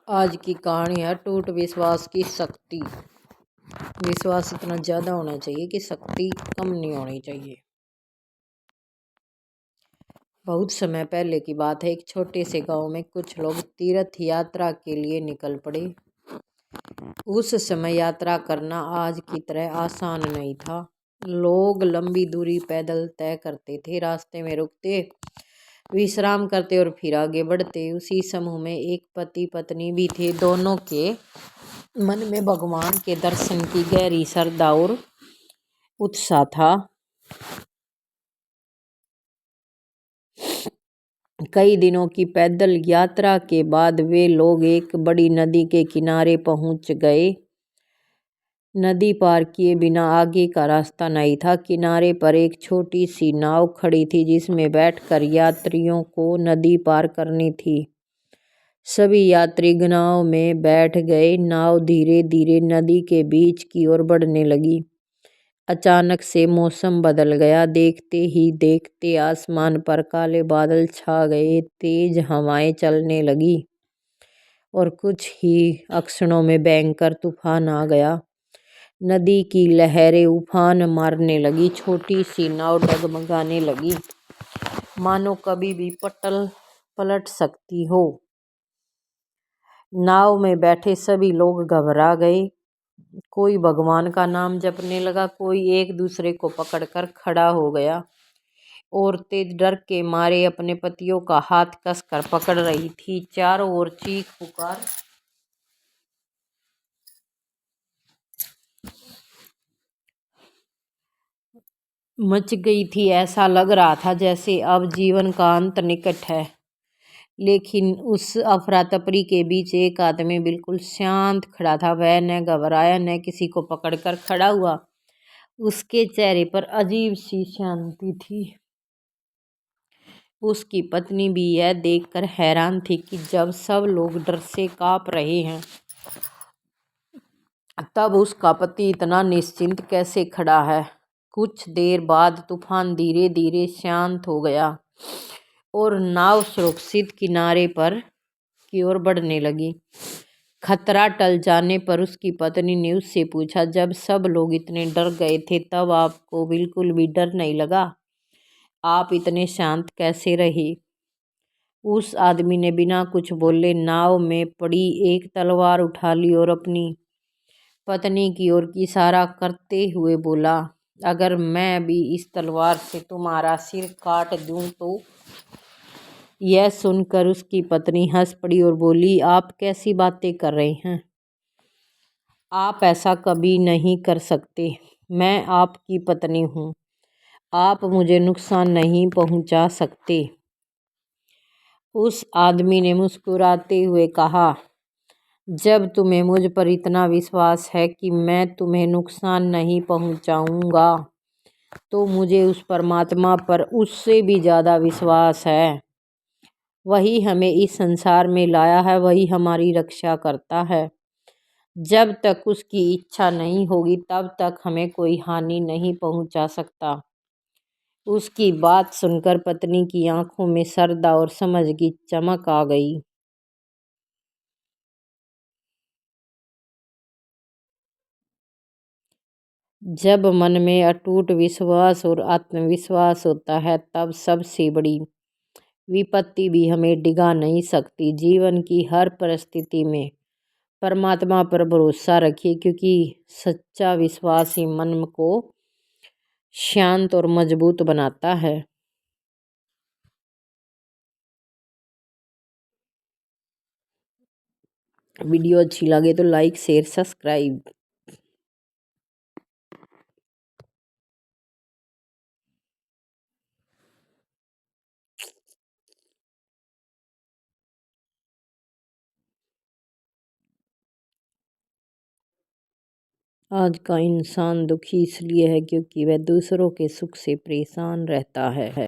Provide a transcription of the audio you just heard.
आज की कहानी है टूट विश्वास की शक्ति। विश्वास इतना ज्यादा होना चाहिए कि शक्ति कम नहीं होनी चाहिए। बहुत समय पहले की बात है। एक छोटे से गांव में कुछ लोग तीर्थ यात्रा के लिए निकल पड़े। उस समय यात्रा करना आज की तरह आसान नहीं था। लोग लंबी दूरी पैदल तय करते थे, रास्ते में रुकते, विश्राम करते और फिर आगे बढ़ते। उसी समूह में एक पति पत्नी भी थे। दोनों के मन में भगवान के दर्शन की गहरी श्रद्धा और उत्साह था। कई दिनों की पैदल यात्रा के बाद वे लोग एक बड़ी नदी के किनारे पहुंच गए। नदी पार किए बिना आगे का रास्ता नहीं था। किनारे पर एक छोटी सी नाव खड़ी थी जिसमें बैठकर यात्रियों को नदी पार करनी थी। सभी यात्री नाव में बैठ गए। नाव धीरे धीरे नदी के बीच की ओर बढ़ने लगी। अचानक से मौसम बदल गया। देखते ही देखते आसमान पर काले बादल छा गए। तेज हवाएं चलने लगी और कुछ ही क्षणों में भयंकर तूफान आ गया। नदी की लहरें उफान मारने लगी। छोटी सी नाव डगमगाने लगी, मानो कभी भी पलट सकती हो। नाव में बैठे सभी लोग घबरा गए। कोई भगवान का नाम जपने लगा, कोई एक दूसरे को पकड़कर खड़ा हो गया। औरतें डर के मारे अपने पतियों का हाथ कसकर पकड़ रही थी। चारों ओर चीख पुकार मच गई थी। ऐसा लग रहा था जैसे अब जीवन का अंत निकट है। लेकिन उस अफरा तफरी के बीच एक आदमी बिल्कुल शांत खड़ा था। वह न घबराया न किसी को पकड़कर खड़ा हुआ। उसके चेहरे पर अजीब सी शांति थी। उसकी पत्नी भी यह देखकर हैरान थी कि जब सब लोग डर से कांप रहे हैं, तब उसका पति इतना निश्चिंत कैसे खड़ा है। कुछ देर बाद तूफान धीरे धीरे शांत हो गया और नाव सुरक्षित किनारे पर की ओर बढ़ने लगी। खतरा टल जाने पर उसकी पत्नी ने उससे पूछा, जब सब लोग इतने डर गए थे तब आपको बिल्कुल भी डर नहीं लगा? आप इतने शांत कैसे रहे? उस आदमी ने बिना कुछ बोले नाव में पड़ी एक तलवार उठा ली और अपनी पत्नी की ओर इशारा करते हुए बोला, अगर मैं भी इस तलवार से तुम्हारा सिर काट दूं तो? यह सुनकर उसकी पत्नी हंस पड़ी और बोली, आप कैसी बातें कर रहे हैं? आप ऐसा कभी नहीं कर सकते। मैं आपकी पत्नी हूँ। आप मुझे नुकसान नहीं पहुँचा सकते। उस आदमी ने मुस्कुराते हुए कहा, जब तुम्हें मुझ पर इतना विश्वास है कि मैं तुम्हें नुकसान नहीं पहुँचाऊँगा, तो मुझे उस परमात्मा पर उससे भी ज़्यादा विश्वास है। वही हमें इस संसार में लाया है, वही हमारी रक्षा करता है। जब तक उसकी इच्छा नहीं होगी तब तक हमें कोई हानि नहीं पहुंचा सकता। उसकी बात सुनकर पत्नी की आंखों में श्रद्धा और समझ की चमक आ गई। जब मन में अटूट विश्वास और आत्मविश्वास होता है तब सबसे बड़ी विपत्ति भी हमें डिगा नहीं सकती। जीवन की हर परिस्थिति में परमात्मा पर भरोसा रखिए, क्योंकि सच्चा विश्वास ही मन को शांत और मजबूत बनाता है। वीडियो अच्छी लगे तो लाइक शेयर सब्सक्राइब। आज का इंसान दुखी इसलिए है क्योंकि वह दूसरों के सुख से परेशान रहता है।